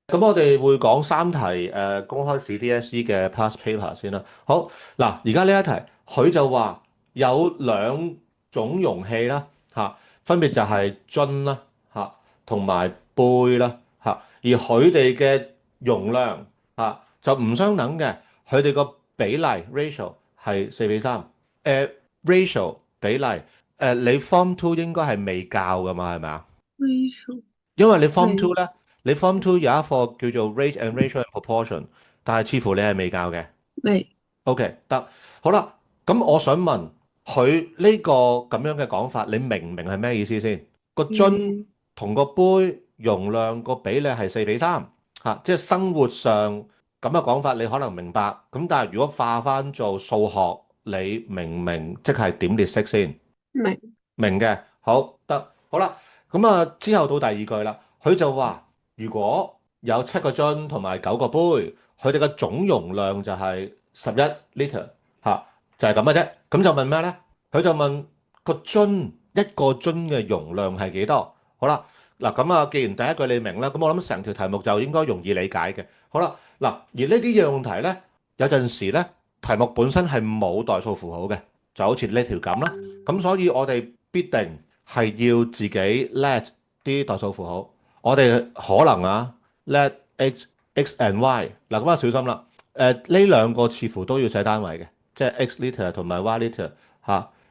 咁我哋會講三題公開試 DSE 嘅 past paper 先啦。好，嗱，而家呢一題佢就話有兩種容器啦，分別就係樽啦，同埋杯啦，而佢哋嘅容量就唔相等嘅，佢哋個比例 ratio 係4:3。ratio 比例你 Form Two 應該係未教噶嘛，係咪啊？微數因為你 Form 係 Two 咧，你 Form Two 有一課叫做 Rate and Ratio and Proportion，但係似乎你係未教嘅。未 OK，得，好啦。咁我想問佢呢個咁樣嘅講法，你明唔明係咩意思先？個樽誒同個杯容量個比例係4:3，即係生活上咁嘅講法，你可能明白。咁但係如果化翻做數學，你明唔明即係點列式先？未明嘅，好得，好啦，咁啊之後到第二句啦，佢就話如果有7個樽同埋9個杯，佢哋嘅總容量就係11 litre，就係咁嘅啫。咁就問咩咧？佢就問一個樽嘅容量係幾多？好啦，嗱咁啊，既然第一句你明啦，咁我諗成條題目就應該容易理解嘅。好啦，嗱，而呢啲應用題咧，有陣時咧題目本身係冇代數符號嘅，就好似呢條咁啦。咁所以我哋必定係要自己 let 啲代數符號。我哋可能let x and y 嗱，咁啊小心啦。呢兩個似乎都要寫單位嘅，即係 x liter 同埋 y liter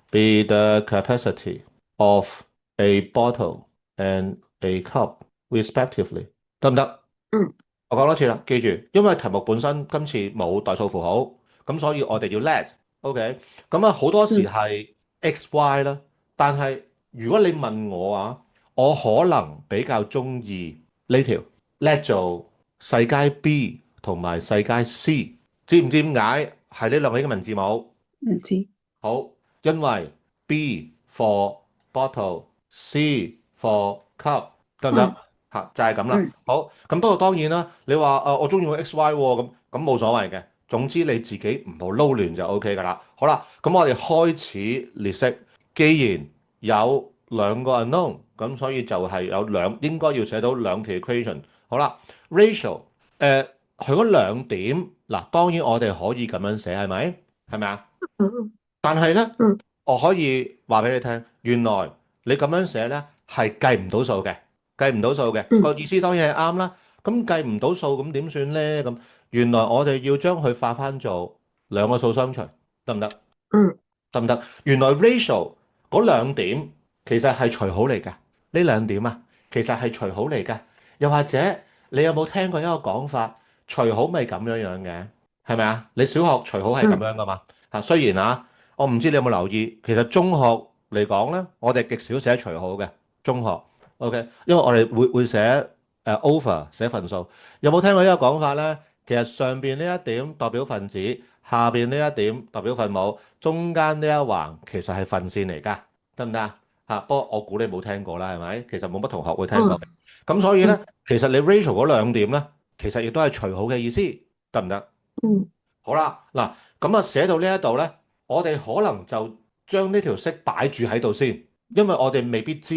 be the capacity of a bottle and a cup respectively，得唔得？嗯我講多次啦，記住，因為題目本身今次冇代數符號，咁所以我哋要 let，OK，咁啊好多時嗯係 x y 啦，但係如果你問我我可能比較中意呢條 let 做細階 B 同埋細階 C，知唔知點解係呢兩個英文字母？唔知好，因為 B for bottle，C for cup，得唔得？嗯就係咁啦。嗯好，咁不過當然啦，你話我中意用 XY 喎，咁冇所謂嘅。總之你自己唔好撈亂就 OK 噶啦。好啦，咁我哋開始列式。既然有兩個 unknown，咁所以就係有應該要寫到兩條 equation。好啦，ratio，佢嗰兩點嗱，當然我哋可以咁樣寫，係咪？係咪啊？嗯但係咧，嗯我可以話俾你聽，原來你咁樣寫咧係計唔到數嘅，計唔到數嘅嗯個意思當然係啱啦。咁計唔到數咁點算咧？咁原來我哋要將佢化翻做兩個數相除，得唔得？嗯得唔得？原來 ratio 嗰兩點其實係除號嚟㗎，呢兩點其實係除號嚟㗎。又或者你有冇聽過一個講法，除號咪咁樣樣嘅，係咪啊？你小學除號係咁嗯樣噶嘛？雖然我唔知你有冇留意，其實中學嚟講咧，我哋極少寫除號嘅中學，OK，因為我哋會寫over 寫分數。有冇聽過一個講法咧？其實上邊呢一點代表分子，下邊呢一點代表分母，中間呢一橫其實係分線嚟㗎，得唔得啊？不過我估你冇聽過啦，係咪？其實冇乜同學會聽過嘅。嗯咁所以咧，嗯其實你 ratio 嗰兩點咧，其實亦都係除號嘅意思，得唔得？嗯好啦，嗱，咁啊寫到呢一度咧，我哋可能就將呢條式擺住喺度先，因為我哋未必知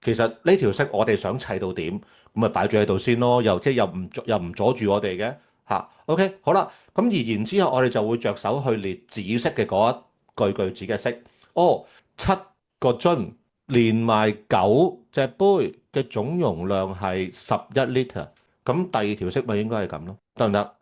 其實呢條式我哋想砌到點，咁咪擺住喺度先咯，又即係又唔阻住我哋嘅OK，好啦，咁而然之後我哋就會着手去列紫色嘅嗰一句子嘅式。哦，7個樽連埋9隻杯嘅總容量係11 litre，咁第二條式咪應該係咁咯，得唔得？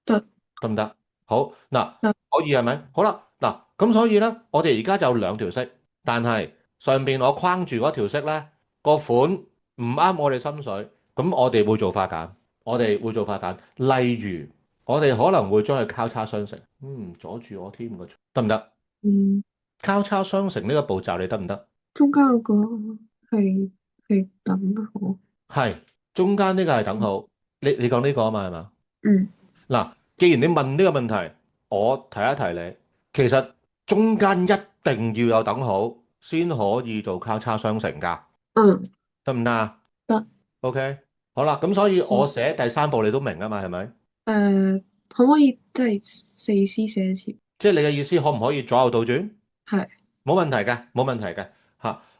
得得唔得？好嗱，得可以係咪？好啦，嗱，咁所以咧，我哋而家就有兩條式，但係上邊我框住嗰條式咧，個款唔啱我哋心水，咁我哋會做化簡，我哋會做化簡。例如，我哋可能會將佢交叉相乘，阻住我添個，得唔得？嗯交叉相乘呢個步驟你得唔得？中間嗰個係係等號係，中間呢個係等號，你講呢個啊嘛係嘛？嗯嗱，既然你問呢個問題，我提一提你，其實中間一定要有等號先可以做交叉相乘㗎，嗯得唔得啊得？OK，好啦，咁所以我嗯寫第三步你都明啊嘛，係咪？可唔可以即係4C 寫一次？即係你嘅意思可唔可以左右倒轉？係冇問題嘅，冇問題嘅。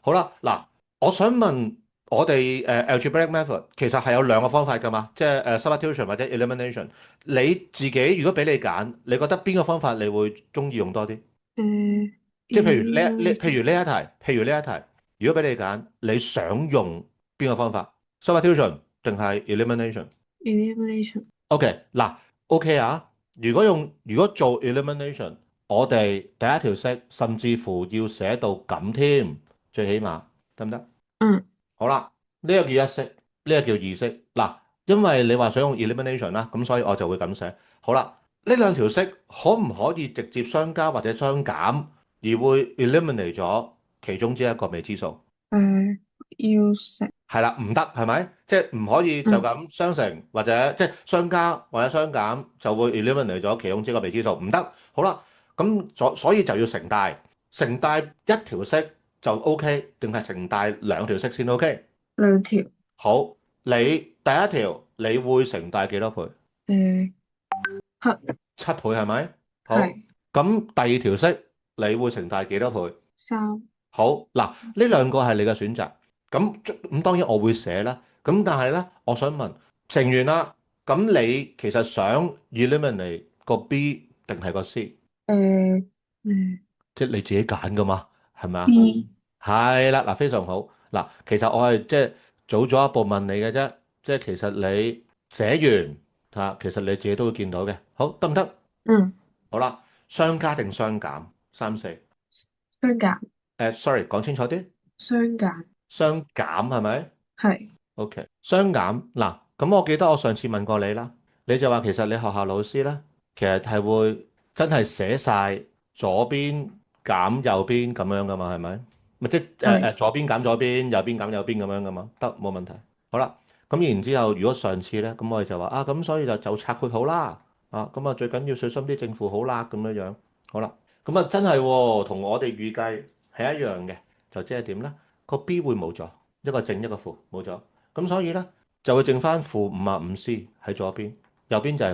好啦，嗱，我想問我哋algebraic method 其實係有兩個方法㗎嘛，即係substitution 或者 elimination。你自己如果俾你揀，你覺得邊個方法你會中意用多啲？誒即係譬，elimination 如呢一題，如果俾你揀，你想用邊個方法？substitution 定係 elimination？ elimination。OK，嗱，OK 啊。如果做 elimination，我哋第一條式甚至乎要寫到咁添，最起碼得唔得？嗯好啦，呢個叫一式，呢個叫二式。嗱，因為你話想用 elimination 啦，咁所以我就會咁寫。好啦，呢兩條式可唔可以直接相加或者相減，而會 eliminate 咗其中之一個未知數？誒，要食。係啦，唔得係咪？即係唔可以就嗯咁相乘或者即係相加或者相減就會 eliminate 咗其中之一個未知數，唔得。好啦，咁所以就要乘大，乘大一條式就 OK，定係乘大兩條式先 OK？兩條。好，你第一條你會乘大幾多倍？誒，七。7倍係咪？好，係咁第二條式你會乘大幾多倍？三。好，嗱，呢兩個係你嘅選擇，咁當然我會寫啦。咁但係咧，我想問乘完啦，咁你其實想 eliminate 個 B 定係個 C？誒誒即係你自己揀噶嘛，係咪啊？，B。係啦，嗱，非常好。嗱，其實我係即係早咗一步問你嘅啫，即係其實你寫完嚇，其實你自己都會見到嘅。好，得唔得？嗯，好啦，相加定相減？三四。相減。sorry，講清楚啲。相減。相減係咪係。？OK，相減嗱，咁我記得我上次問過你啦，你就話其實你學校老師咧，其實係會真係寫晒左邊減右邊咁樣噶嘛，係咪？咪即係係。左邊減左邊，右邊減右邊咁樣噶嘛，得冇問題。好啦，咁然之後如果上次咧，咁我哋就話啊，咁所以就拆括好啦，啊，咁啊最緊要小心啲正負好啦，咁樣樣。好啦，咁啊真係喎，同我哋預計係一樣嘅，就即係點咧？個 B 會冇咗。一個正一個負冇咗，咁所以咧就會剩翻-55C 喺左邊，右邊就係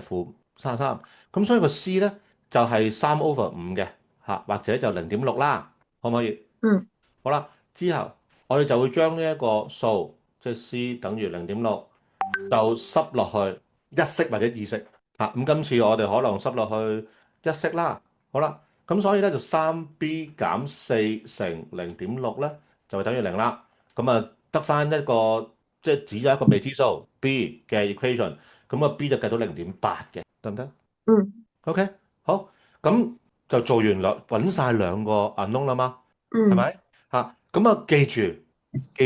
-33，咁所以個 C 咧就係3/5嘅嚇，或者就0.6啦，可唔可以？嗯好啦，之後我哋就會將呢一個數，即係 C 等於0.6，就塞落去一式或者二式嚇，咁今次我哋可能塞落去一式啦。好啦，咁所以咧就3B 減4乘0.6咧就會等於零啦。咁啊得翻一個即係只有一個未知數 B 嘅 equation，咁個 B 就計到0.8嘅，得唔得嗯？OK，好，咁就做完揾晒兩個 unknown 啦嘛，係嗯咪嚇？咁啊記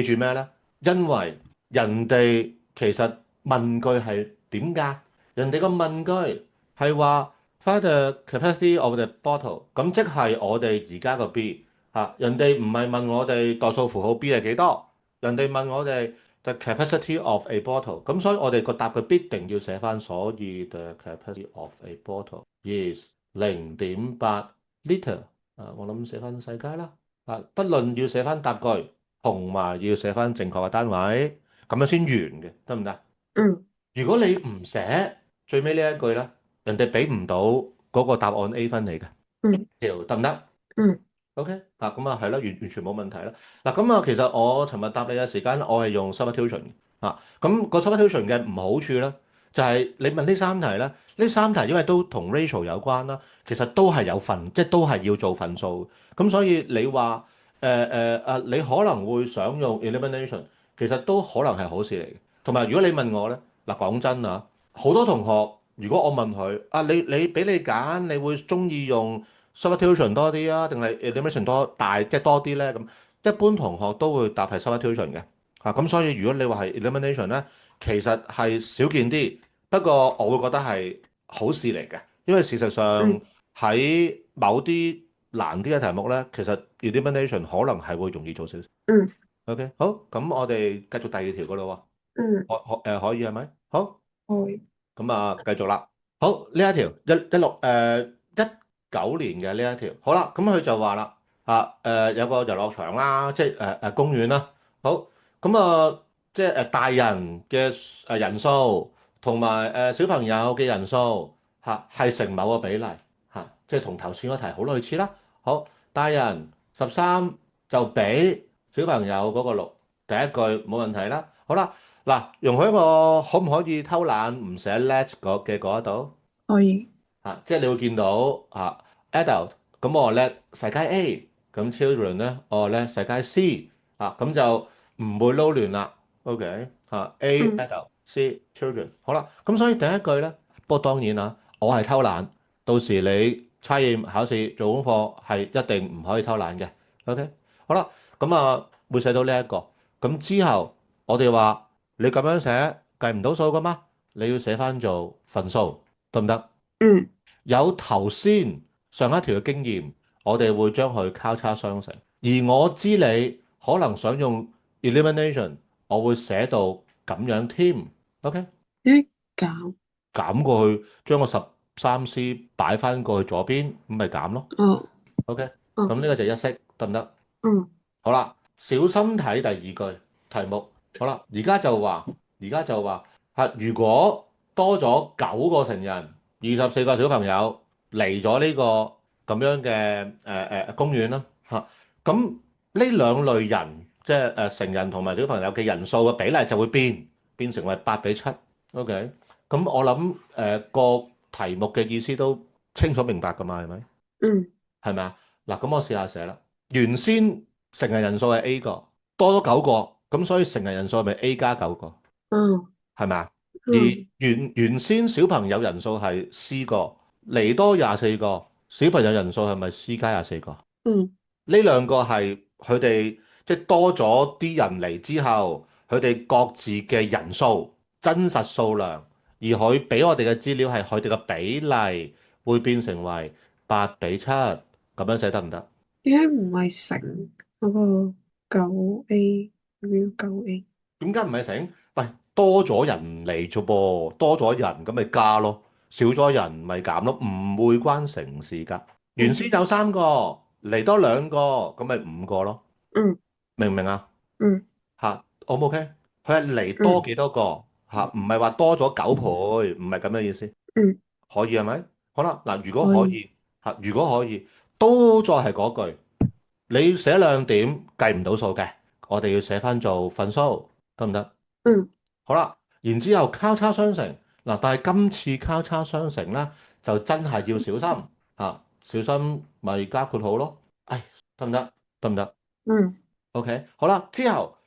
住咩咧？因為人哋其實問句係點㗎？人哋個問句係話 find the capacity of the bottle，咁即係我哋而家個 B 嚇，人哋唔係問我哋代數符號 B 係幾多，人哋問我哋 the capacity of a bottle，咁所以我哋個答佢必定要寫翻，所以 the capacity of a bottle is 0.8 liter。我諗寫翻世界啦，不論要寫翻答句，同埋要寫翻正確嘅單位，咁樣先完嘅，得唔得？嗯如果你唔寫最尾呢一句咧，人哋俾唔到嗰個答案 A 分你嘅，嗯條得唔得嗯？OK，咁啊係啦，完全冇問題啦。嗱，咁啊其實我尋日答你嘅時間，我係用 substitution 嘅，咁個 substitution 嘅唔好處咧，就係你問呢三題咧，呢三題因為都同 ratio 有關啦，其實都係有份，即係都係要做份數，咁所以你話你可能會想用 elimination，其實都可能係好事嚟嘅。同埋如果你問我咧，嗱講真啊，好多同學如果我問佢你俾你揀，你會中意用 substitution 多啲啊，定係 elimination 即係多啲咧？咁一般同學都會答係 substitution 嘅，咁所以如果你話係 elimination 咧，其實係少見啲，不過我會覺得係好事嚟嘅，因為事實上嗯喺某啲難啲嘅題目咧，其實 elimination 可能係會容易做少少。嗯 OK，好，咁我哋繼續第二條噶咯嗯，可以係咪？好。可以。咁啊，繼續啦。好，呢一條19年嘅呢一條，好啦，咁佢就話啦，有個遊樂場啦，即係公園啦。好，咁即係大人嘅人數同埋小朋友嘅人數係成某個比例即係同頭先嗰題好類似啦。好，大人13就俾小朋友嗰個6，第一句冇問題啦。好啦，嗱，容許我可唔可以偷懶唔寫 let 嘅嗰一度？可以。即係你會見到adult，咁我 let 世界 A，咁 children 咧，我 let 世界 C，咁就唔會撈亂啦。OK A 嗯 adult C children，好啦，咁所以第一句咧，不過當然啦，我係偷懶，到時你測驗考試做功課係一定唔可以偷懶嘅。OK，好啦，咁會寫到呢一個，咁之後我哋話你咁樣寫計唔到數噶嘛，你要寫翻做份數得唔得？嗯有頭先上一條嘅經驗，我哋會將佢交叉相乘。而我知你可能想用 elimination，我會寫到咁樣添。OK，點解減？減過去，將個13C 擺翻過去左邊，咁咪減咯。哦 OK，咁哦呢個就一式得唔得？嗯好啦，小心睇第二句題目。好啦，而家就話如果多咗9個成人、24個小朋友嚟咗呢個咁樣嘅公園啦，咁呢兩類人，即係成人同埋小朋友嘅人數嘅比例就會變成為8:7。OK，咁我諗個題目嘅意思都清楚明白㗎嘛，係咪？嗯係咪啊？嗱，咁我試下寫啦。原先成人人數係 A 個，多咗9個，咁所以成人人數係咪 A 加9個？嗯係咪啊？而嗯原先小朋友人數係 C 個，嚟多24個，小朋友人數係咪 C 加24個？嗯呢兩個係佢哋即係多咗啲人嚟之後，佢哋各自嘅人數真實數量，而佢俾我哋嘅資料係佢哋嘅比例會變成為8:7，咁樣寫得唔得？點解唔係乘嗰個9A view 9A？點解唔係成？喂，多咗人嚟啫噃，多咗人咁咪加咯，少咗人咪減咯，唔會關成事㗎。原先有3個，嚟多2個，咁咪5個咯，嗯明唔明啊？嗯O 唔 OK？佢係嚟多嗯幾多個唔係話多咗9倍，唔係咁嘅意思。嗯可以係咪？好啦，嗱，如果可以。可以如果可以，都再係嗰句，你寫兩點計唔到數嘅，我哋要寫翻做分數，得唔得？嗯好啦，然之後交叉相乘嗱，但係今次交叉相乘咧，就真係要小心小心咪加括號咯，得唔得？得唔得嗯？OK，好啦，之後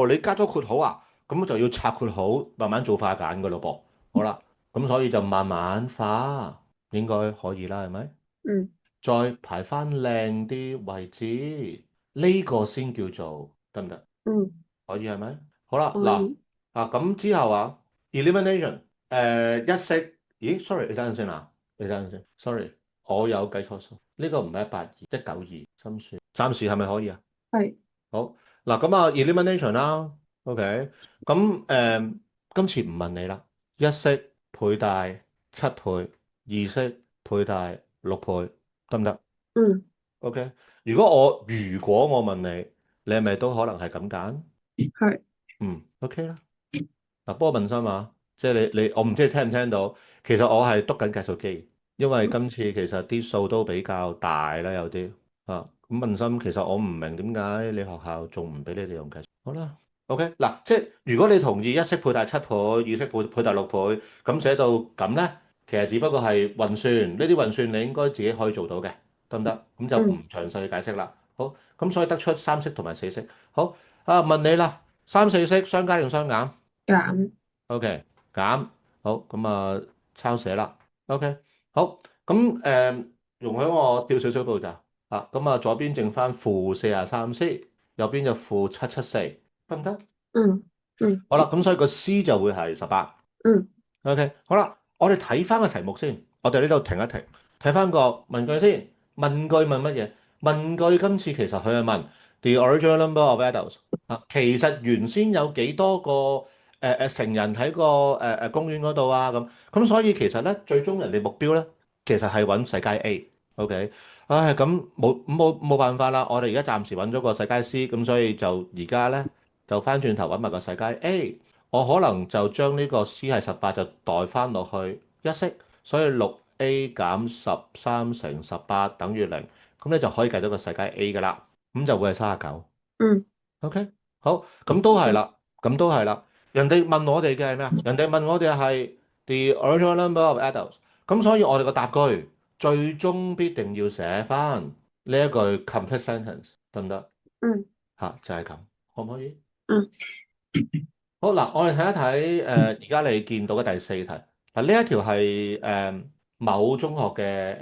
你加咗括號咁就要拆括號，慢慢做化簡噶咯噃。好啦，咁所以就慢慢化，應該可以啦，係咪？嗯再排翻靚啲位置，呢個先叫做得唔得？嗯可以係咪？好啦，嗱可以。咁之後elimination 一式，咦？sorry，你等陣先你等陣先，sorry，我有計錯數，呢個唔係182，192，心算，暫時係咪可以啊？係。好，嗱咁elimination 啦，OK，咁今次唔問你啦，一式倍大7倍，二式倍大6倍，得唔得嗯？OK，如果我問你，你係咪都可能係咁揀？係。OK 啦。不過問心即係我唔知你聽唔聽到，其實我係篤緊計數機，因為今次其實啲數都比較大啦，有啲咁問心，其實我唔明點解你學校仲唔俾你哋用計數？好啦，OK 嗱，即係如果你同意一式倍大7倍，二式倍大6倍，咁寫到咁咧，其實只不過係運算，呢啲運算你應該自己可以做到嘅，得唔得？咁就唔嗯詳細去解釋啦。好，咁所以得出三式同埋四式。好問你啦，三四式相加定相減？減。OK，減好咁抄寫啦。OK，好咁容許我跳少少步驟咁左邊剩翻-43C，右邊就-774，得唔得？嗯嗯好啦，咁所以個 C 就會係18。嗯 OK，好啦，我哋睇翻個題目先，我哋呢度停一停，睇翻個問句先。問句問乜嘢？問句今次其實佢係問 the original number of adults 其實原先有幾多個成人喺個公園嗰度咁所以其實咧最終人哋目標咧其實係揾世界 A。OK，咁冇辦法啦，我哋而家暫時揾咗個世界 C，咁所以就而家咧就翻轉頭揾埋個世界 A。我可能就將呢個 C 係18就代翻落去一式，所以6A 減13乘18等於0，咁你就可以計到個世界 A 噶啦，咁就會係39。嗯 OK，好，咁都係啦，咁都係啦。人哋問我哋嘅係咩啊？人哋問我哋係 the original number of adults。咁所以我哋個答句最終必定要寫翻呢一句 complete sentence，得唔得？嗯嚇，就係咁，可唔可以？嗯好嗱，我哋睇一睇而家你見到嘅第四題嗱，呢一條係某中學嘅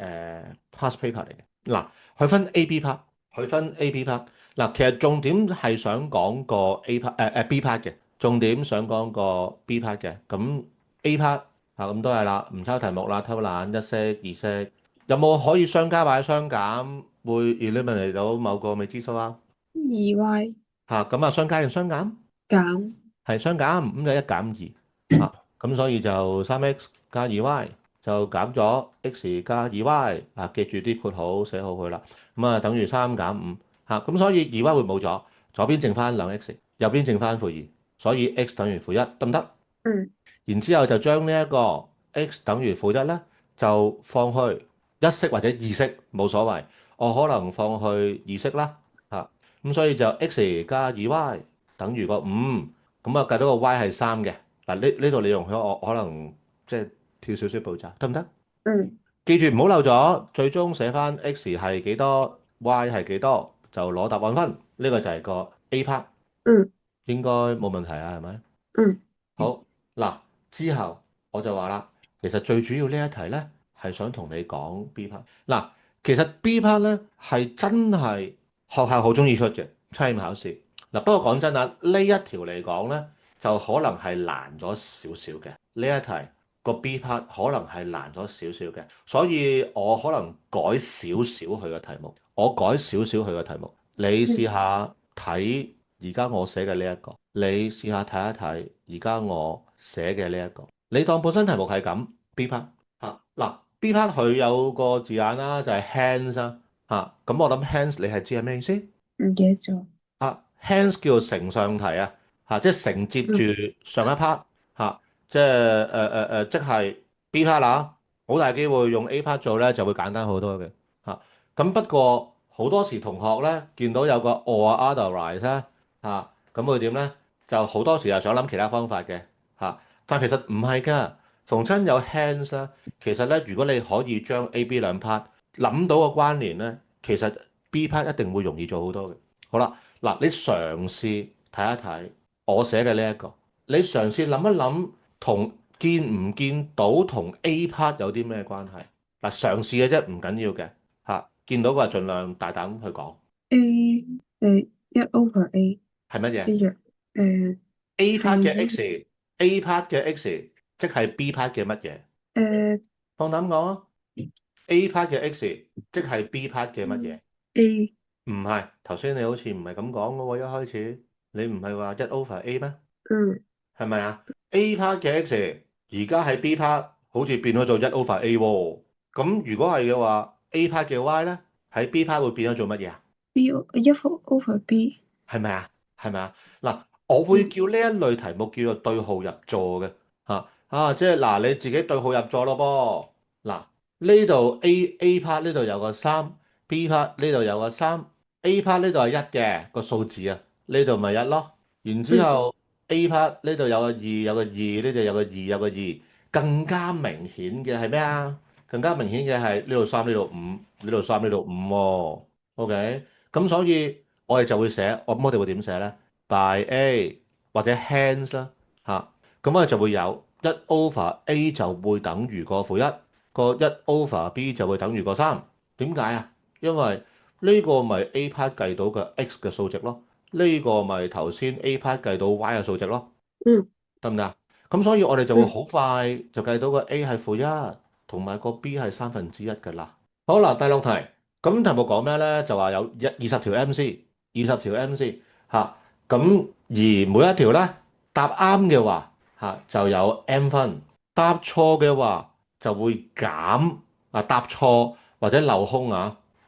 past paper 嚟嘅嗱，佢分 A、B part，佢分 A、B part 嗱，其實重點係想講個 A part B part 嘅，重點想講個 B part 嘅，咁 A part 咁都係啦，唔抄題目啦，偷懶一式二式，有冇可以相加或者相減會 eliminate 到某個未知數啊？2y 咁啊相加定相減？減係相減，咁就一減二咁所以就三 x 加二 y 就減咗 x 加二 y 記住啲括號寫好佢啦。咁啊等於三減五咁所以二 y 會冇咗，左邊剩翻兩 x，右邊剩翻負二，所以 x 等於負一，得唔得？嗯然之後就將呢一個 x 等於負一咧，就放去一式或者二式冇所謂，我可能放去二式啦咁所以就 x 加二 y 等於個五，咁啊計到個 y 係三嘅嗱，呢度你容許我可能即係跳少少步驟，得唔得？嗯記住唔好漏咗，最終寫翻 x 係幾多，y 係幾多，就攞答案分。呢個就係個 A part，嗯應該冇問題啊，係咪？嗯好嗱，之後我就話啦，其實最主要呢一題咧係想同你講 B part。嗱，其實 B part 咧係真係學校好中意出嘅測驗考試。嗱，不過講真啊，呢一條嚟講咧就可能係難咗少少嘅。呢一題個 B part 可能係難咗少少嘅，所以我可能改少少佢嘅題目，我改少少佢嘅題目，你試下睇而家我寫嘅呢一個，你試下睇一睇而家我寫嘅呢一個，你當本身題目係咁 B part 嗱 B part 佢有個字眼啦，就係 hence 咁我諗 hence 你係知係咩意思？唔記得咗。hence 叫做承上題即係承接住嗯上一 part 即係即係 B part 啦，好大機會用 A part 做咧就會簡單好多嘅咁不過好多時同學咧見到有個 or otherwise 咧咁會點咧？就好多時又想諗其他方法嘅但其實唔係㗎，逢親有 hence 咧，其實咧如果你可以將 A、B 兩 part 諗到個關聯咧，其實 B part 一定會容易做好多嘅。好啦。嗱，你嘗試睇一睇我寫嘅呢一個，你嘗試諗一諗同見唔見到同 A part 有啲咩關係？嗱，嘗試嘅啫，唔緊要嘅見到嘅話盡量大膽去講，A 1/A 係乜嘢一樣？A part 嘅 係 x，A part 嘅 x，即係 B part 嘅乜嘢？誒放膽講啊！A part 嘅 x，即係 B part 嘅乜嘢？A 唔係，頭先你好似唔係咁講嘅喎，一開始你唔係話一 over A 咩？嗯係咪啊？A part 嘅 x 而家喺 B part 好似變咗做一 over A 喎。咁如果係嘅話，A part 嘅 y 咧喺 B part 會變咗做乜嘢啊？B 1/B 係咪啊？係咪啊？嗱，我會叫呢一類題目叫做對號入座嘅即係嗱你自己對號入座咯噃。嗱呢度 A part 呢度有個三，B part 呢度有個三，A part 呢度係一嘅個數字呢度咪一咯。然之嗯後 A part 呢度有個二，有個二，呢度有個二，有個二，更加明顯嘅係咩啊？更加明顯嘅係呢度三，呢度五，呢度三，呢度五喎。OK，咁所以我哋就會寫，我哋會點寫咧？by A 或者 hence 啦咁我哋就會有一 over A 就會等於個負一，個一 over B 就會等於個三。點解啊？因為呢個咪 A part 計到嘅 x 嘅數值咯。呢個咪頭先 A part 計到 y 嘅數值咯，嗯得唔得？咁所以我哋就會嗯好快就計到個 A 係負一，同埋個 B 係三分之一㗎啦。好啦，第六題，咁題目講咩咧？就話有20條 MC，20條 MC 咁而每一條咧答啱嘅話就有 M 分，答錯嘅話就會減答錯或者漏空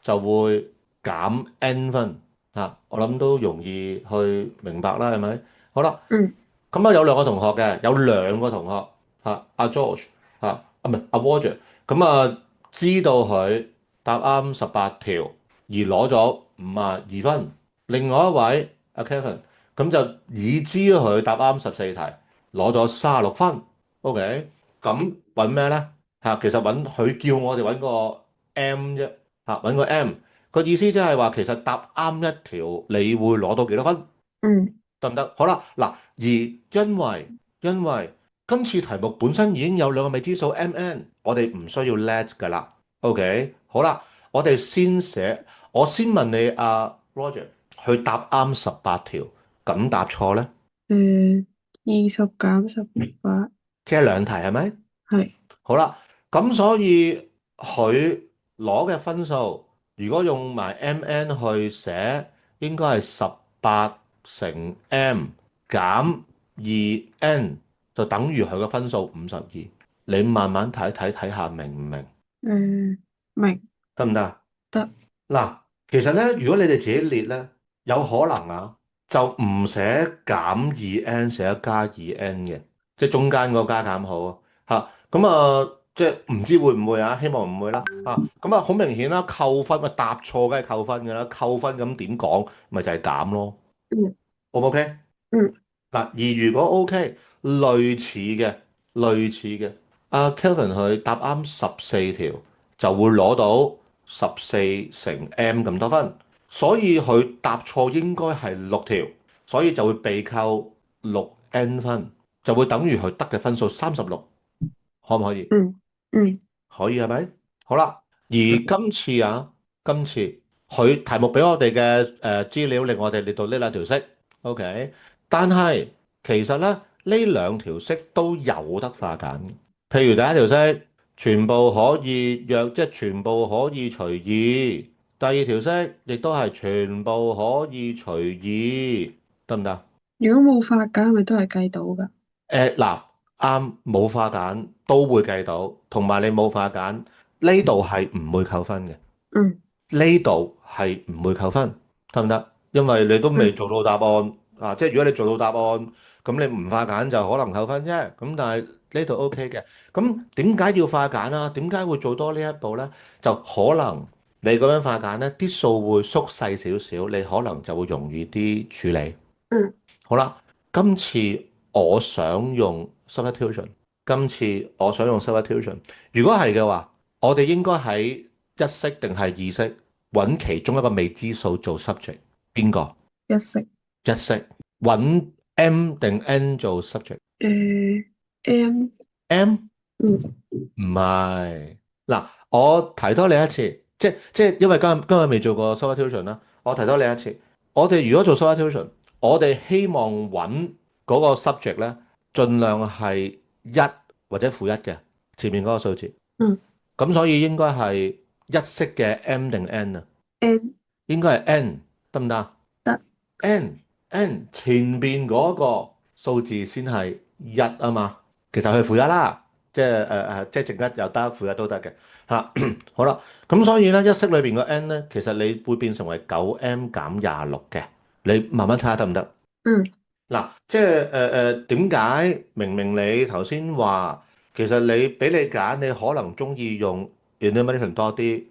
就會減 N 分。我諗都容易去明白啦，係咪？好啦，嗯咁有兩個同學嘅，有兩個同學阿 George 唔係阿 Roger，咁知道佢答啱18條而攞咗52分，另外一位阿 Kevin 咁就已知佢答啱14題，攞咗36分。OK，咁揾咩咧？其實揾佢叫我哋揾個 M 啫，揾個 M 個意思即係話其實答啱一條，你會攞到幾多分？嗯得唔得？好啦，嗱，而因為今次題目本身已經有兩個未知數 MN，我哋唔需要 let 噶啦。OK，好啦，我哋先寫，我先問你Roger，佢答啱18條，咁答錯咧，20減18即係兩題係咪？係。好啦，咁所以佢攞嘅分數，如果用埋 MN 去寫，應該係18乘 M 減2N，就等於佢嘅分數52。你慢慢睇下，明唔明？明得唔得啊？得。嗱，其實咧，如果你哋自己列咧，有可能就唔寫減 2N，寫加2N 嘅，即係中間嗰個加減號咁即係唔知會唔會希望唔會啦咁好明顯啦，扣分咪答錯梗係扣分㗎啦，扣分咁點講咪就係減咯嗯，O 唔 OK？嗯嗱，而如果 OK，類似嘅，阿 Kelvin 佢答啱14條，就會攞到14乘 M 咁多分，所以佢答錯應該係6條，所以就會被扣6N 分，就會等於佢得嘅分數36，可唔可以？嗯嗯可以係咪？好啦，而今次佢題目俾我哋嘅資料令我哋列到呢兩條式，OK，但係其實咧呢兩條式都有得化簡嘅。譬如第一條式全部可以若即係全部可以隨意，第二條式亦都係全部可以隨意，得唔得？如果冇法減，係咪都係計到噶？嗱，啱冇化簡都會計到，同埋你冇化簡呢度係唔會扣分嘅，嗯呢度係唔會扣分，得唔得？因為你都未嗯做到答案即係如果你做到答案，咁你唔化簡就可能扣分啫。咁但係呢度 OK 嘅，咁點解要化簡啊？點解會做多呢一步呢？就可能你咁樣化簡呢，啲數會縮細少少，你可能就會容易啲處理。嗯好啦，今次我想用 substitution，今次我想用 substitution。如果係嘅話，我哋應該喺一式定係二式揾其中一個未知數做 subject，邊個？一式。一式揾 M 定 N 做 subject？M 誒 M。嗯唔係嗱，我提多你一次，即係因為今日未做過 substitution 啦，我提多你一次。我哋如果做 substitution，我哋希望揾嗰個 subject 咧，盡量係一或者負一嘅前面嗰個數字。嗯咁所以應該係一式嘅 M 定 N 啊？，N。應該係 N，得唔得啊得。？N 前邊嗰個數字先係一啊嘛，其實佢係負一啦，即係即係正一又得，負一都得嘅好啦，咁所以咧一式裏邊個 N 咧，其實你會變成為9M 減26嘅，你慢慢睇下得唔得？嗯嗱，即係點解明明你頭先話，其實你俾你揀，你可能中意用 enumeration 多啲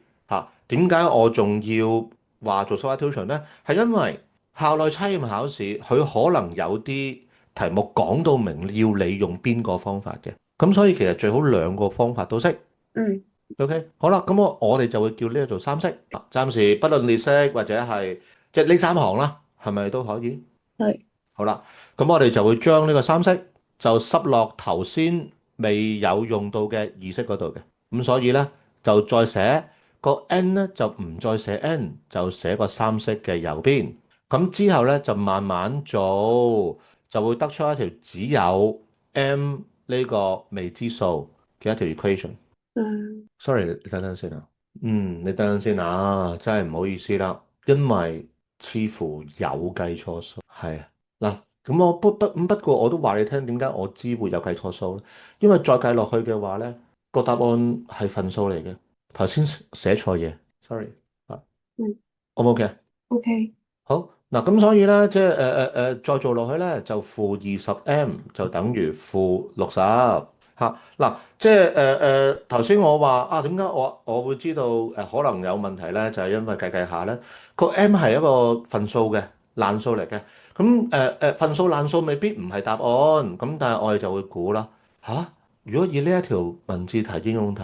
點解我仲要話做 substitution 咧？係因為校內測驗考試，佢可能有啲題目講到明要你用邊個方法嘅，咁所以其實最好兩個方法都識。嗯 OK，好啦，咁我哋就會叫呢個做三式。暫時不論列式或者係即係呢三行啦，係咪都可以？係。好啦，咁我哋就會將呢個三式就塞落頭先未有用到嘅二式嗰度嘅，咁所以咧就再寫個 n 咧就唔再寫 n，就寫個三式嘅右邊，咁之後咧就慢慢做，就會得出一條只有 m 呢個未知數嘅一條 equation。嗯 Sorry，你等等先啊。你等等先啊，真係唔好意思啦，因為似乎有計錯數。係啊，嗱，咁我不過我都話你聽，點解我知會有計錯數咧？因為再計落去嘅話咧，個答案係份數嚟嘅。頭先寫錯嘢，sorry 啊嗯，O 唔 OK？，OK。好嗱，咁所以咧，即係再做落去咧，就-20M 就等於-60嗱，即係頭先我話點解我會知道可能有問題咧？就係因為計計下咧，個 M 係一個份數嘅，爛數嚟嘅。咁份數爛數未必唔係答案，咁但係我哋就會估啦。嚇，如果以呢一條文字題、應用題，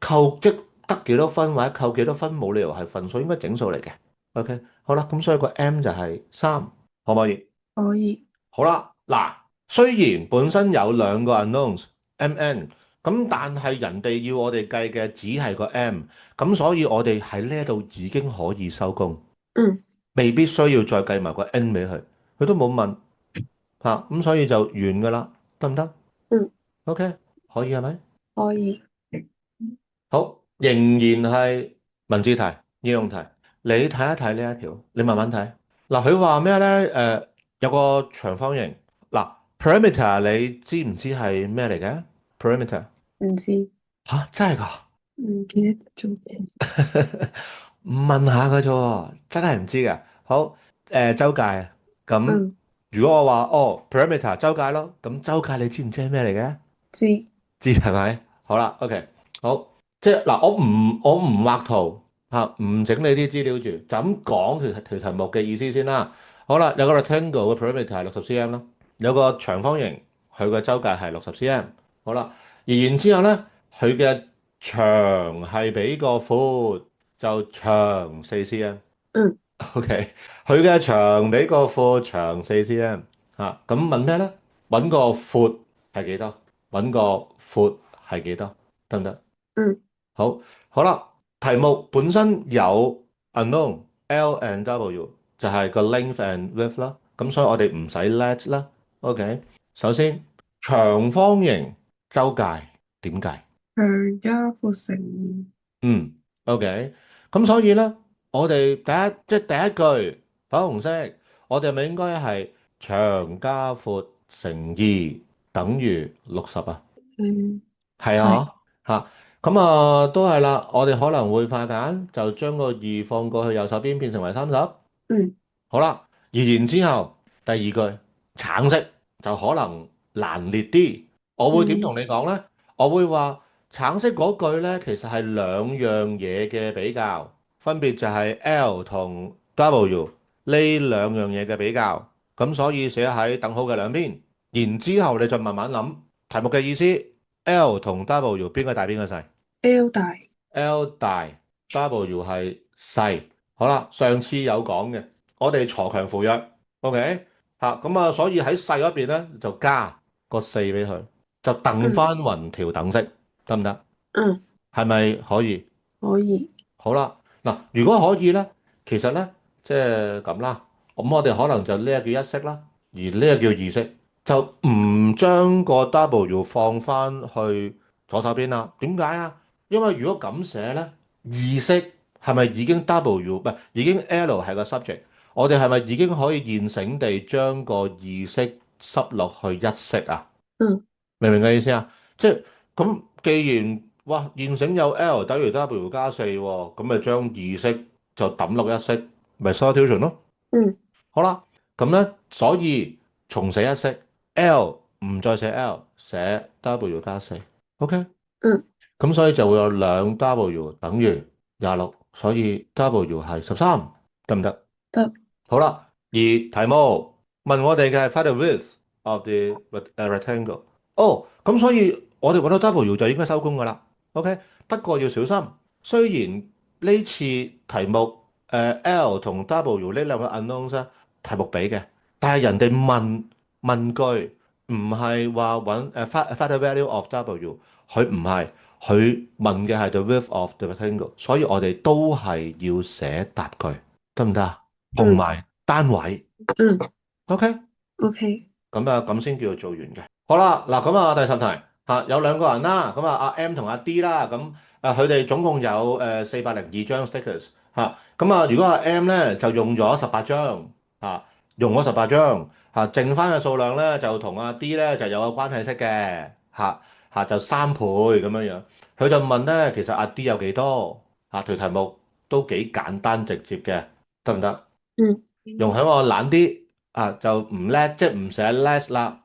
扣即得幾多分或者扣幾多分，冇理由係份數，應該整數嚟嘅。OK，好啦，咁所以個 M 就係3，可唔可以？可以。好啦，嗱，雖然本身有兩個 unknowns MN，咁但係人哋要我哋計嘅只係個 M，咁所以我哋喺呢一度已經可以收工，嗯未必需要再計埋個 N 俾佢，佢都冇問嚇，咁所以就完噶啦，得唔得嗯，？OK，可以係咪？可以。好，仍然係文字題、應用題，你睇一睇呢一條，你慢慢睇。嗱，佢話咩咧？有個長方形。嗱，perimeter 你知唔知係咩嚟嘅？perimeter 唔知。吓，真係㗎？唔記得做嘅。問下佢啫喎，真係唔知嘅。好，周界啊。咁嗯，如果我話哦，perimeter 周界咯，咁周界你知唔知係咩嚟嘅？知。知係咪？好啦，OK，好，即係嗱，我唔畫圖嚇，唔整你啲資料住，就咁講條題目嘅意思先啦。好啦，有個 rectangle 嘅 perimeter 係60 cm 啦，有個長方形佢嘅周界係60 cm。好啦，而然之後咧，佢嘅長係比個闊就長4 cm。嗯 OK，佢嘅長比個闊長4 cm 嚇，咁問咩咧？揾個闊係幾多？揾個闊係幾多？得唔得？嗯好，好啦，題目本身有 unknown L and W，就係個 length and width 啦。咁所以我哋唔使 let 啦。OK，首先長方形周界點計？長加闊乘二。嗯，OK，咁所以咧，我哋即係第一句粉紅色，我哋係咪應該係長加闊乘二等於60啊？嗯，係係。啊，嚇，咁啊都係啦，我哋可能會化簡，就將個二放過去右手邊變成為30。嗯好啦，而然之後第二句橙色就可能難列啲，我會點嗯同你講呢？我會話橙色嗰句呢，其實係兩樣嘢嘅比較，分別就係 L 同 W 呢兩樣嘢嘅比較，咁所以寫喺等號嘅兩邊，然之後你就慢慢諗題目嘅意思，L 同 W 邊個大邊個細，L 大。？L 大，W 係細。好啦，上次有講嘅。我哋鋤強扶弱，OK 嚇，咁啊，所以喺細嗰邊咧就加個4俾佢，就等嗯翻橫條等式，得唔得？嗯，係咪可以？可以。好啦，嗱，如果可以咧，其實咧即係咁啦，咁我哋可能就呢個叫一式啦，而呢個叫二式，就唔將個 W 放翻去左手邊啦。點解啊？因為如果咁寫咧，二式係咪已經 W 唔係已經 L 係個 subject？我哋係咪已經可以現成地將個二式塞落去一式啊？嗯明唔明嘅意思啊？即係咁，既然哇現成有 L 等於 W 加4喎，咁咪將二式就抌落一式，咪 substitution 咯。嗯好啦，咁咧，所以重寫一式，L 唔再寫 L，寫 W 加4。OK，嗯，咁所以就會有兩 W 等於26，所以 W 係13，得唔得？得。好啦，而題目問我哋嘅係 find the width of the rectangle。哦，咁所以我哋揾到 W 就應該收工㗎啦。OK，不過要小心，雖然呢次題目L 同 W 呢兩個 unknowns 咧題目俾嘅，但係人哋問句唔係話揾find the value of W，佢唔係，佢問嘅係 the width of the rectangle，所以我哋都係要寫答句，得唔得啊？同嗯埋單位嗯，OK，，OK。咁啊咁先叫做做完嘅。好啦，嗱咁啊第十題嚇有兩個人啦，咁啊阿 M 同阿 D 啦，咁佢哋總共有402張 stickers 嚇，咁啊如果阿 M 咧就用咗18張嚇，用咗18張嚇，剩翻嘅數量咧就同阿 D 咧就有個關係式嘅嚇就3倍咁樣樣，佢就問咧其實阿 D 有幾多嚇？條題目都幾簡單直接嘅，得唔得？嗯容許我懶啲就唔叻，即係唔寫 less 啦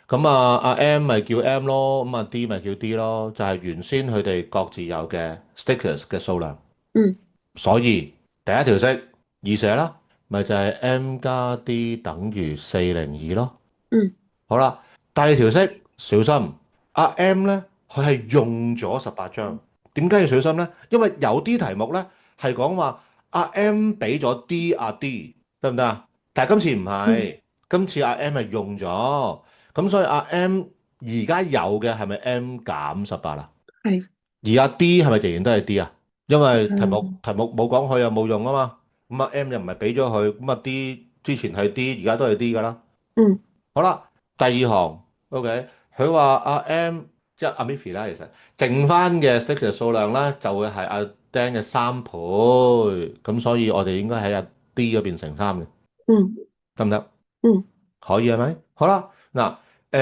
咁阿 M 咪叫 M 咯，咁啊 D 咪叫 D 咯，就係原先佢哋各自有嘅 stickers 嘅數量。嗯所以第一條式易寫啦，咪就係 m 加 d 等於402咯。嗯好啦，第二條式小心，阿 M 咧佢係用咗18張，點解要小心咧？因為有啲題目咧係講話阿 M 俾咗 D 阿 D 得唔得啊？但係今次唔嗯，係，今次阿 M 係用咗，咁所以阿 M 而家有嘅係咪 M 減18啊？係。而阿 D 係咪仍然都係 D 啊？因為題目嗯題目冇講佢又冇用啊嘛，咁阿 M 又唔係俾咗佢，咁阿 D 之前係 D，而家都係 D 㗎啦。嗯好啦，第二行，OK，佢話阿 M 即係阿 Miffy 啦，其實剩翻嘅 sticker 數量咧就會係阿 Dan 嘅3倍，咁所以我哋應該喺阿 D 嗰邊乘3嘅，嗯得唔得？嗯可以係咪？好啦，嗱，而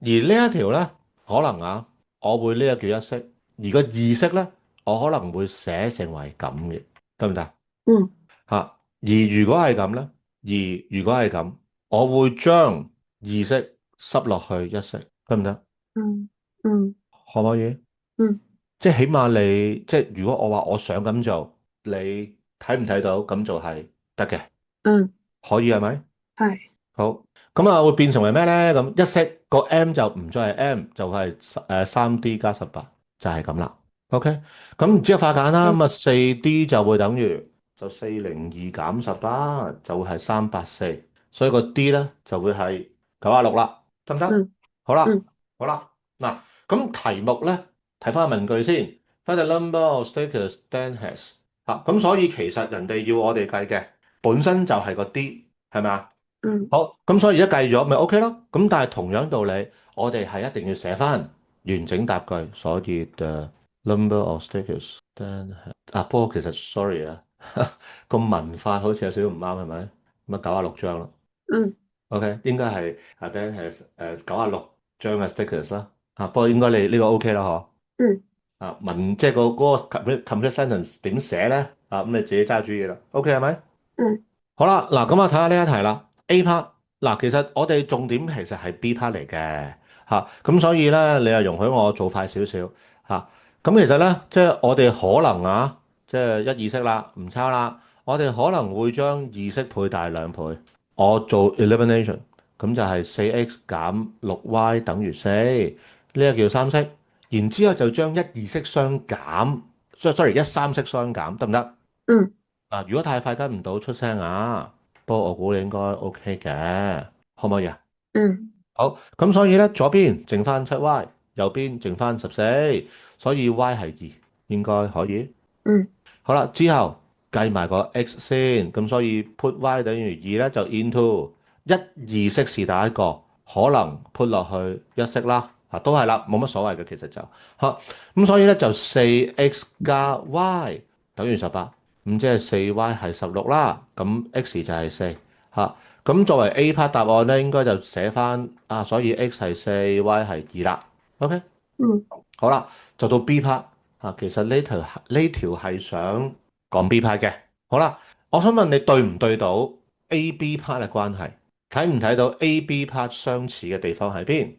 呢一條咧，可能啊，我會呢一叫一式，而個二式咧，我可能會寫成為咁嘅，得唔得？嗯嚇，而如果係咁咧，而如果係咁，我會將二式塞落去一式，得唔得？嗯嗯可唔可以？嗯即係起碼你，即係如果我話我想咁做，你睇唔睇到咁做係得嘅，嗯，可以係咪？係。好，咁啊會變成為咩咧？咁一式個 M 就唔再係 M，就係3D 加18，就係咁啦。OK，咁然之後化簡啦，咁啊4D 就會等於就402減18，就會係384，所以個 D 咧就會係916啦，得唔得？嗯好啦，嗯好啦，嗱，咁題目咧睇翻個文句先，find the number of stickers Dan has，咁所以其實人哋要我哋計嘅本身就係個 D，係咪啊？嗯好，咁所以而家計咗咪 OK 咯？咁但係同樣道理，我哋係一定要寫翻完整答句，所以 the number of stickers then 不過其實 sorry 啊，個文法好似有少少唔啱，係咪？咁啊96張啦嗯，OK，應該係then has 96張嘅 stickers 啦，不過應該你呢個 OK 啦，嗬？嗯即係嗰個 complete sentence 點寫咧？咁你自己揸主意啦，OK 係咪？嗯好啦，嗱咁啊睇下呢一題啦。A part 嗱，其實我哋重點其實係 B part 嚟嘅嚇，咁所以咧你又容許我做快少少嚇。咁其實咧，即係我哋可能啊，即係一二式啦，唔抄啦。我哋可能會將二式倍大2倍，我做 elimination，咁就係4x 減6y等於4，呢個叫三式。然之後就將一二式相減，sorry 一三式相減，得唔得？嗯如果太快跟唔到出聲啊，不過我估你應該 OK 嘅，可唔可以啊？嗯好，咁所以咧左邊剩翻7y，右邊剩翻14，所以 y 係2，應該可以。嗯好啦，之後計埋個 x 先，咁所以 put y 等於2咧就 into 一二式是但一個，可能 put 落去一式啦，都係啦，冇乜所謂嘅其實就嚇，咁所以咧就 4x 加 y 等於18，咁即係4y 係16啦，咁 x 就係4嚇，咁作為 A part 答案咧應該就寫翻所以 x 係4，y 係2啦，OK。嗯好啦，就到 B part 其實呢條係想講 B part 嘅。好啦，我想問你對唔對到 A、B part 嘅關係？睇唔睇到 A、B part 相似嘅地方喺邊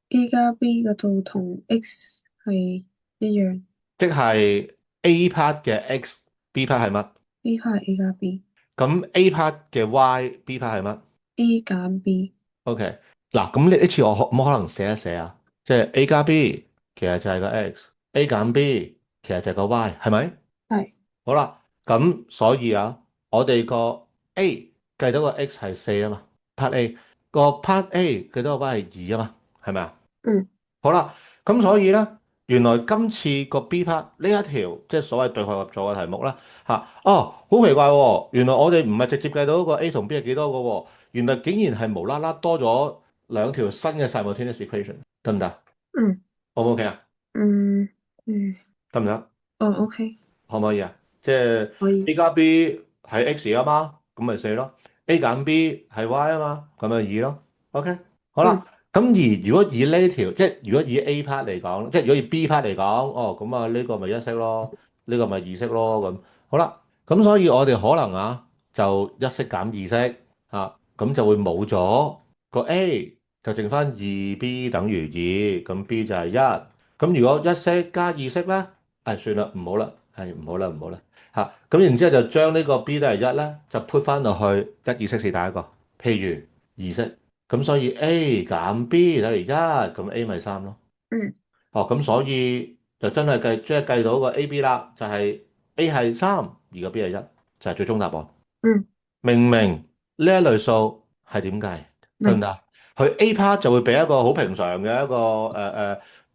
？A 加 B 嗰度同 X 係一樣即係 A part 嘅 X，B part 係乜？ ，B 派係 A 加 B，A 咁 A part 嘅 Y，B part 係乜減 B，？OK，嗱，咁呢次我冇可能寫一寫啊，即係 A 加 B 其實就係個 X，A 減 B 其實就係個 Y，係咪？係。好啦，咁所以我哋個 A 計到個 x 係4啊嘛，part A 個 part A 計到個 y 係2啊嘛，係咪啊？嗯好啦，咁所以咧，原來今次個 B part 呢一條即係所謂對號入座嘅題目啦，好奇怪喎，原來我哋唔係直接計到個 A 同 B 係幾多個喎，原來竟然係無啦啦多咗兩條新嘅 simultaneous equation，得唔得嗯？O 唔 OK 啊？嗯嗯，得唔得？哦，OK，可唔可以啊？即係 可以。A 加 B 係 X 啊嘛，咁咪4咯。A 減 B 係 Y 啊嘛，咁咪2咯。OK，好嗯啦。咁而如果以呢條，即係如果以 A part 嚟講，即係如果以 B part 嚟講，咁啊呢個咪一式咯，呢個咪二式咯，咁好啦。咁所以我哋可能就一式減二式咁就會冇咗個 A，就剩翻2B 等於2，咁 B 就係1。咁如果一式加二式咧，算啦，唔好啦。係唔好啦，唔好啦嚇。咁然之後就將呢個 B 都係一咧，就 put 翻落去一二式是打一個，譬如二式，咁所以 A 減 B 等於一，咁 A 咪三咯。嗯哦，咁所以就真係即係計到個 A、B 啦，就係 A 係三，而個 B 係一，就係最終答案。嗯，明唔明呢一類數係點計？得唔明。得？佢 A part 就會俾一個好平常嘅一個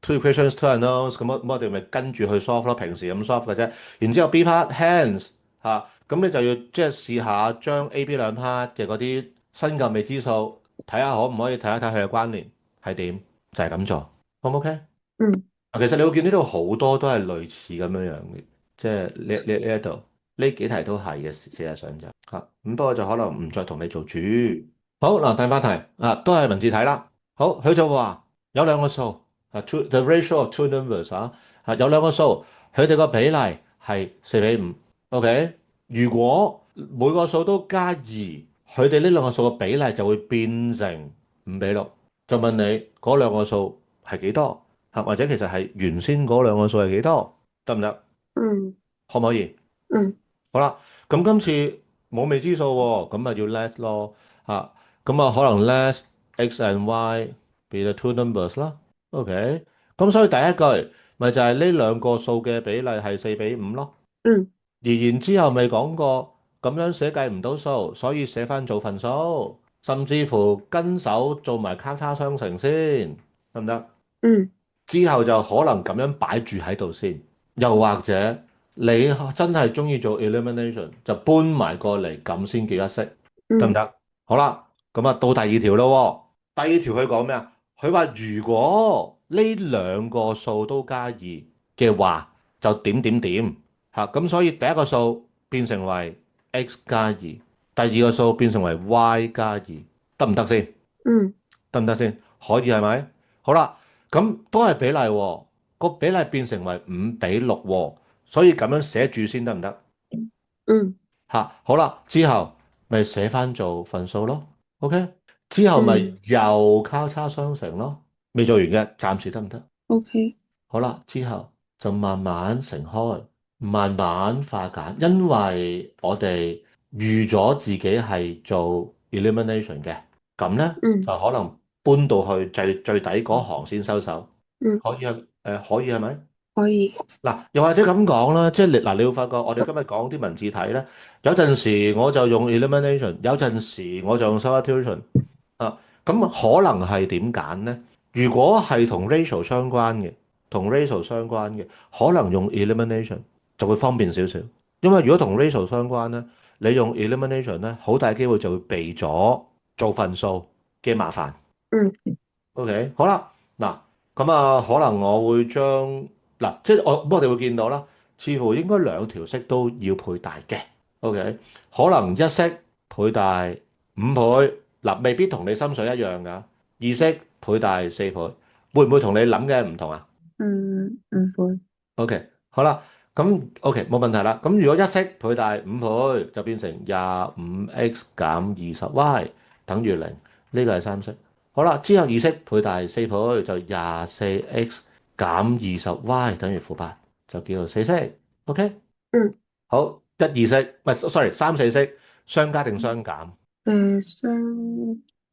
two equations two unknowns 咁我哋咪跟住去 solve 咯，平時咁 solve 嘅啫。然之後 B part hence 嚇，咁你就要即係試下將 A、B 兩 part 嘅嗰啲新舊未知數睇下可唔可以睇一睇佢嘅關聯係點，就係咁做，好唔 OK？嗯其實你會見呢度好多都係類似咁樣樣嘅，即係呢一度呢幾題都係嘅，事實上就嚇咁，不過就可能唔再同你做主。好嗱，第八題啊，都係文字題啦。好，佢就話有兩個數啊，the ratio of two numbers 有兩個數，佢哋個比例係4:5。OK，如果每個數都加二，佢哋呢兩個數嘅比例就會變成5:6。就問你嗰兩個數係幾多？或者其實係原先嗰兩個數係幾多？得唔得？嗯可唔可以？嗯好啦，咁今次冇未知數喎，咁咪要 let 咯，咁啊可能 let x and y be the two numbers 啦，OK，咁所以第一句咪就係呢兩個數嘅比例係4:5咯，嗯而然之後咪講過咁樣寫計唔到數，所以寫翻做份數，甚至乎跟手做埋交叉相乘先，得唔得？嗯之後就可能咁樣擺住喺度先，又或者你真係中意做 elimination，就搬埋過嚟咁先叫一式，得唔嗯得？好啦，咁啊到第二條咯喎，第二條佢講咩啊？佢話如果呢兩個數都加二嘅話，就點點點嚇，咁所以第一個數變成為 x 加二，第二個數變成為 y 加二，得唔得先？嗯得唔得先？可以係咪？好啦，咁都係比例喎，個比例變成為5:6喎，所以咁樣寫住先得唔得？嗯好啦，之後咪寫翻做份數咯，OK？之後咪嗯又交叉相乘咯，未做完嘅，暫時得唔得？，OK。好啦，之後就慢慢乘開，慢慢化簡，因為我哋預咗自己係做 elimination 嘅，咁咧嗯就可能搬到去最底嗰行先收手，嗯，可以啊？可以係咪？可以。嗱，又或者咁講啦，即係你會發覺我哋今日講啲文字題咧，有陣時我就用 elimination，有陣時我就用 substitution 啊，咁可能係點揀咧？如果係同 ratio 相關嘅，可能用 elimination 就會方便少少，因為如果同 ratio 相關咧，你用 elimination 咧，好大機會就會避咗做份數嘅麻煩。嗯 OK，好啦，嗱，咁啊，可能我會將嗱，即係我哋會見到啦，似乎應該兩條式都要倍大嘅。OK，可能一式倍大5倍，嗱，未必同你心水一樣㗎。二式倍大4倍，會唔會同你諗嘅唔同啊嗯，唔會。？OK，好啦，咁 OK 冇問題啦。咁如果一式倍大5倍，就變成25x 減20y 等於零，呢個係三式。好啦，之後二式倍大4倍，就24x 減20y 等於-8，就叫做四式。OK，嗯好，一二式，唔係，sorry，三四式，相加定相減？相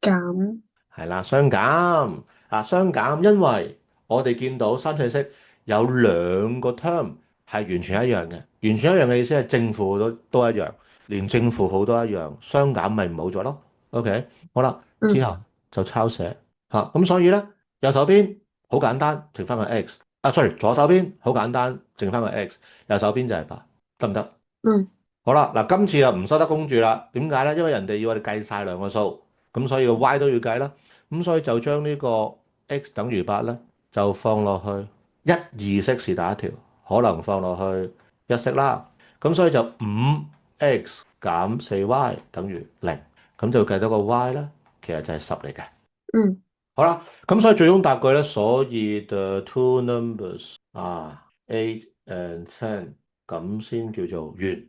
減。係啦，相減相減，因為我哋見到三四式有兩個 term 係完全一樣嘅，完全一樣嘅意思係正負都一樣，連正負號都一樣，相減咪冇咗咯。OK，好啦，之嗯後就抄寫咁所以咧右手邊好簡單，剩翻個 x sorry，左手邊好簡單，剩翻個 x，右手邊就係8，得唔得？嗯好啦，嗱，今次就唔收得公住啦。點解咧？因為人哋要我哋計晒兩個數，咁所以個 y 都要計啦。咁所以就將呢個 x 等於8咧，就放落去一二式是打一條，可能放落去一式啦。咁所以就5x 減4y等於0，咁就計到個 y 咧，其實就係10嚟嘅。嗯好啦，咁所以最終答句咧，所以 the two numbers 8 and 10咁先叫做完。